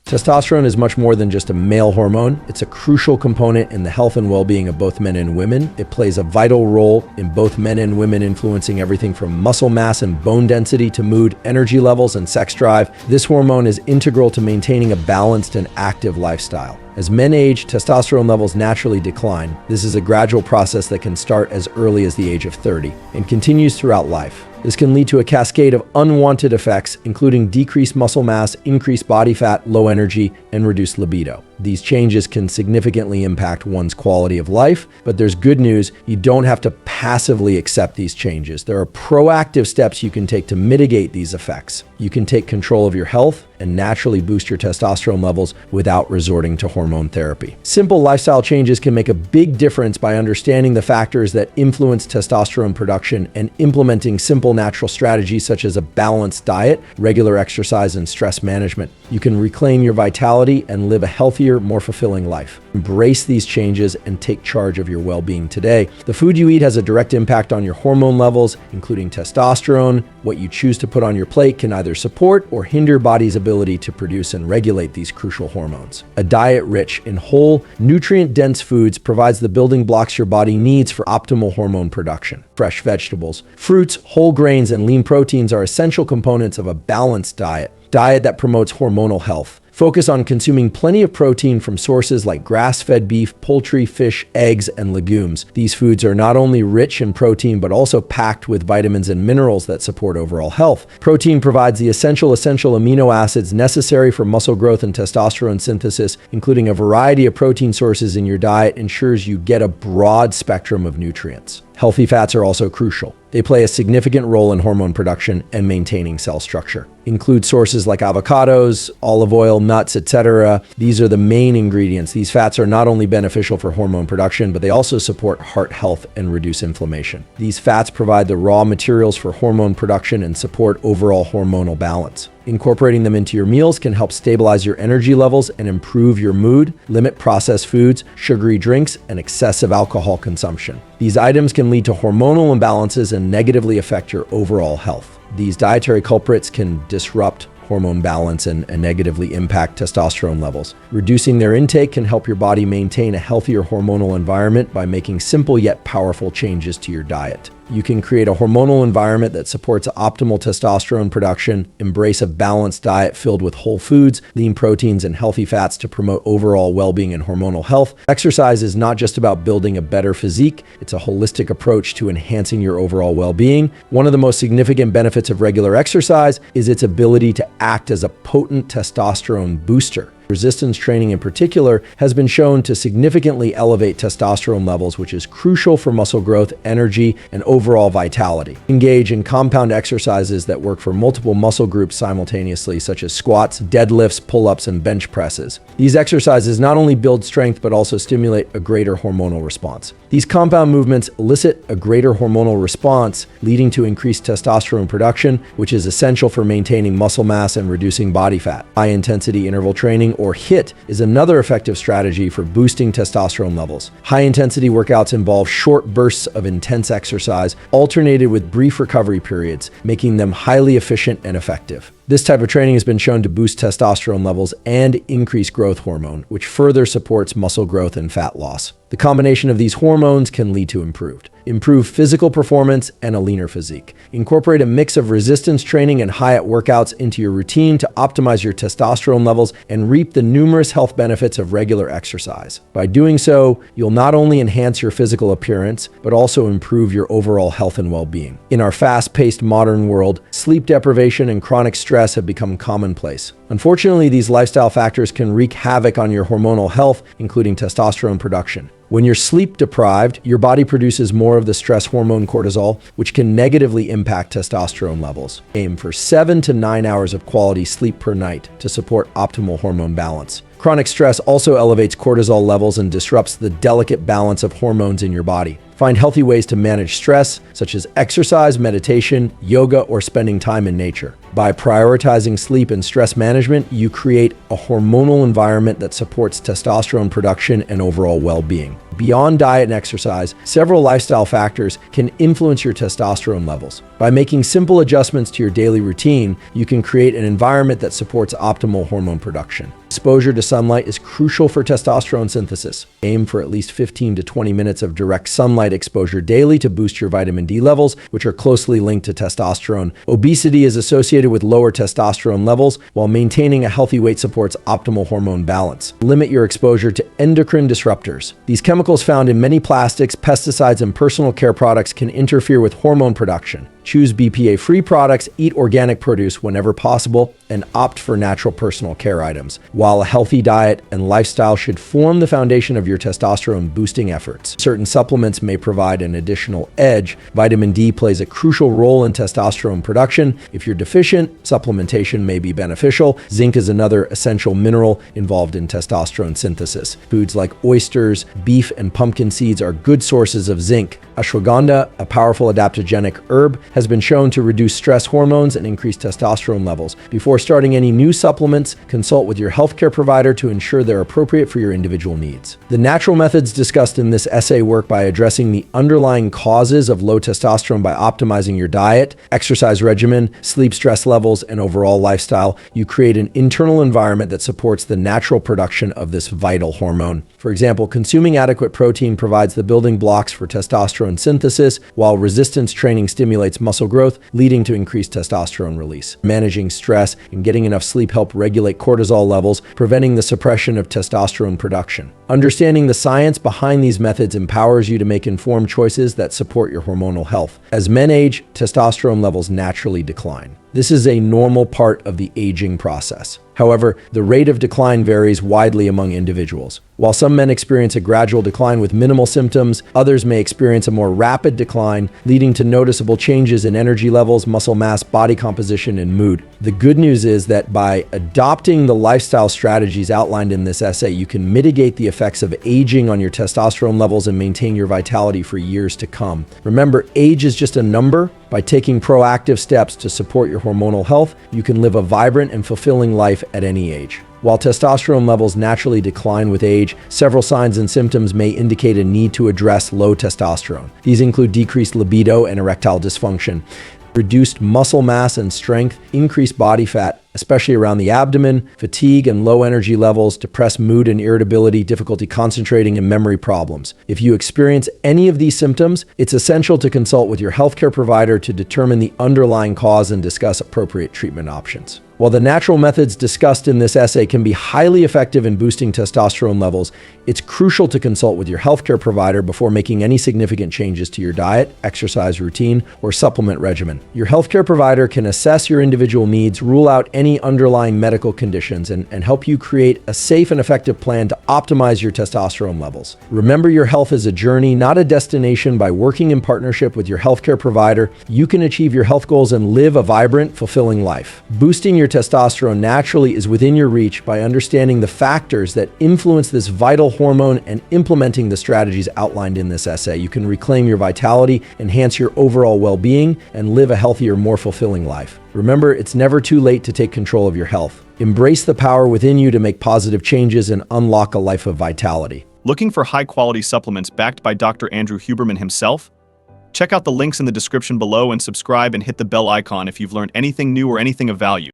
Testosterone is much more than just a male hormone. It's a crucial component in the health and well-being of both men and women. It plays a vital role in both men and women, influencing everything from muscle mass and bone density to mood, energy levels, and sex drive. This hormone is integral to maintaining a balanced and active lifestyle. As men age, testosterone levels naturally decline. This is a gradual process that can start as early as the age of 30 and continues throughout life. This can lead to a cascade of unwanted effects, including decreased muscle mass, increased body fat, low energy, and reduced libido. These changes can significantly impact one's quality of life, but there's good news. You don't have to passively accept these changes. There are proactive steps you can take to mitigate these effects. You can take control of your health and naturally boost your testosterone levels without resorting to hormone therapy. Simple lifestyle changes can make a big difference by understanding the factors that influence testosterone production and implementing simple natural strategies such as a balanced diet, regular exercise, and stress management. You can reclaim your vitality and live a healthier, more fulfilling life. Embrace these changes and take charge of your well-being today. The food you eat has a direct impact on your hormone levels, including testosterone. What you choose to put on your plate can either support or hinder your body's ability to produce and regulate these crucial hormones. A diet rich in whole, nutrient-dense foods provides the building blocks your body needs for optimal hormone production. Fresh vegetables, fruits, whole grains, and lean proteins are essential components of a balanced diet that promotes hormonal health. Focus on consuming plenty of protein from sources like grass-fed beef, poultry, fish, eggs, and legumes. These foods are not only rich in protein, but also packed with vitamins and minerals that support overall health. Protein provides the essential amino acids necessary for muscle growth and testosterone synthesis. Including a variety of protein sources in your diet ensures you get a broad spectrum of nutrients. Healthy fats are also crucial. They play a significant role in hormone production and maintaining cell structure. Include sources like avocados, olive oil, nuts, etc. These are the main ingredients. These fats are not only beneficial for hormone production, but they also support heart health and reduce inflammation. These fats provide the raw materials for hormone production and support overall hormonal balance. Incorporating them into your meals can help stabilize your energy levels and improve your mood. Limit processed foods, sugary drinks, and excessive alcohol consumption. These items can lead to hormonal imbalances and negatively affect your overall health. These dietary culprits can disrupt hormone balance and negatively impact testosterone levels. Reducing their intake can help your body maintain a healthier hormonal environment by making simple yet powerful changes to your diet. You can create a hormonal environment that supports optimal testosterone production, embrace a balanced diet filled with whole foods, lean proteins, and healthy fats to promote overall well-being and hormonal health. Exercise is not just about building a better physique, it's a holistic approach to enhancing your overall well-being. One of the most significant benefits of regular exercise is its ability to act as a potent testosterone booster. Resistance training in particular has been shown to significantly elevate testosterone levels, which is crucial for muscle growth, energy, and overall vitality. Engage in compound exercises that work for multiple muscle groups simultaneously, such as squats, deadlifts, pull-ups, and bench presses. These exercises not only build strength, but also stimulate a greater hormonal response. These compound movements elicit a greater hormonal response, leading to increased testosterone production, which is essential for maintaining muscle mass and reducing body fat. High-intensity interval training, or HIIT, is another effective strategy for boosting testosterone levels. High-intensity workouts involve short bursts of intense exercise, alternated with brief recovery periods, making them highly efficient and effective. This type of training has been shown to boost testosterone levels and increase growth hormone, which further supports muscle growth and fat loss. The combination of these hormones can lead to improved physical performance and a leaner physique. Incorporate a mix of resistance training and HIIT workouts into your routine to optimize your testosterone levels and reap the numerous health benefits of regular exercise. By doing so, you'll not only enhance your physical appearance, but also improve your overall health and well-being. In our fast-paced modern world, sleep deprivation and chronic stress have become commonplace. Unfortunately, these lifestyle factors can wreak havoc on your hormonal health, including testosterone production. When you're sleep deprived, your body produces more of the stress hormone cortisol, which can negatively impact testosterone levels. Aim for 7 to 9 hours of quality sleep per night to support optimal hormone balance. Chronic stress also elevates cortisol levels and disrupts the delicate balance of hormones in your body. Find healthy ways to manage stress, such as exercise, meditation, yoga, or spending time in nature. By prioritizing sleep and stress management, you create a hormonal environment that supports testosterone production and overall well-being. Beyond diet and exercise, several lifestyle factors can influence your testosterone levels. By making simple adjustments to your daily routine, you can create an environment that supports optimal hormone production. Exposure to sunlight is crucial for testosterone synthesis. Aim for at least 15 to 20 minutes of direct sunlight exposure daily to boost your vitamin D levels, which are closely linked to testosterone. Obesity is associated with lower testosterone levels, while maintaining a healthy weight supports optimal hormone balance. Limit your exposure to endocrine disruptors. These chemicals found in many plastics, pesticides, and personal care products can interfere with hormone production. Choose BPA-free products, eat organic produce whenever possible, and opt for natural personal care items. While a healthy diet and lifestyle should form the foundation of your testosterone boosting efforts, certain supplements may provide an additional edge. Vitamin D plays a crucial role in testosterone production. If you're deficient, supplementation may be beneficial. Zinc is another essential mineral involved in testosterone synthesis. Foods like oysters, beef, and pumpkin seeds are good sources of zinc. Ashwagandha, a powerful adaptogenic herb, has been shown to reduce stress hormones and increase testosterone levels. Before starting any new supplements, consult with your healthcare provider to ensure they're appropriate for your individual needs. The natural methods discussed in this essay work by addressing the underlying causes of low testosterone by optimizing your diet, exercise regimen, sleep, stress levels, and overall lifestyle. You create an internal environment that supports the natural production of this vital hormone. For example, consuming adequate protein provides the building blocks for testosterone synthesis, while resistance training stimulates muscle growth, leading to increased testosterone release. Managing stress and getting enough sleep help regulate cortisol levels, preventing the suppression of testosterone production. Understanding the science behind these methods empowers you to make informed choices that support your hormonal health. As men age, testosterone levels naturally decline. This is a normal part of the aging process. However, the rate of decline varies widely among individuals. While some men experience a gradual decline with minimal symptoms, others may experience a more rapid decline, leading to noticeable changes in energy levels, muscle mass, body composition, and mood. The good news is that by adopting the lifestyle strategies outlined in this essay, you can mitigate the effects of aging on your testosterone levels and maintain your vitality for years to come. Remember, age is just a number. By taking proactive steps to support your hormonal health, you can live a vibrant and fulfilling life at any age. While testosterone levels naturally decline with age, several signs and symptoms may indicate a need to address low testosterone. These include decreased libido and erectile dysfunction, reduced muscle mass and strength, increased body fat, especially around the abdomen, fatigue and low energy levels, depressed mood and irritability, difficulty concentrating, and memory problems. If you experience any of these symptoms, it's essential to consult with your healthcare provider to determine the underlying cause and discuss appropriate treatment options. While the natural methods discussed in this essay can be highly effective in boosting testosterone levels, it's crucial to consult with your healthcare provider before making any significant changes to your diet, exercise routine, or supplement regimen. Your healthcare provider can assess your individual needs, rule out any underlying medical conditions, and help you create a safe and effective plan to optimize your testosterone levels. Remember, your health is a journey, not a destination. By working in partnership with your healthcare provider, you can achieve your health goals and live a vibrant, fulfilling life. Boosting your testosterone naturally is within your reach by understanding the factors that influence this vital hormone and implementing the strategies outlined in this essay. You can reclaim your vitality, enhance your overall well-being, and live a healthier, more fulfilling life. Remember, it's never too late to take control of your health. Embrace the power within you to make positive changes and unlock a life of vitality. Looking for high-quality supplements backed by Dr. Andrew Huberman himself? Check out the links in the description below and subscribe and hit the bell icon if you've learned anything new or anything of value.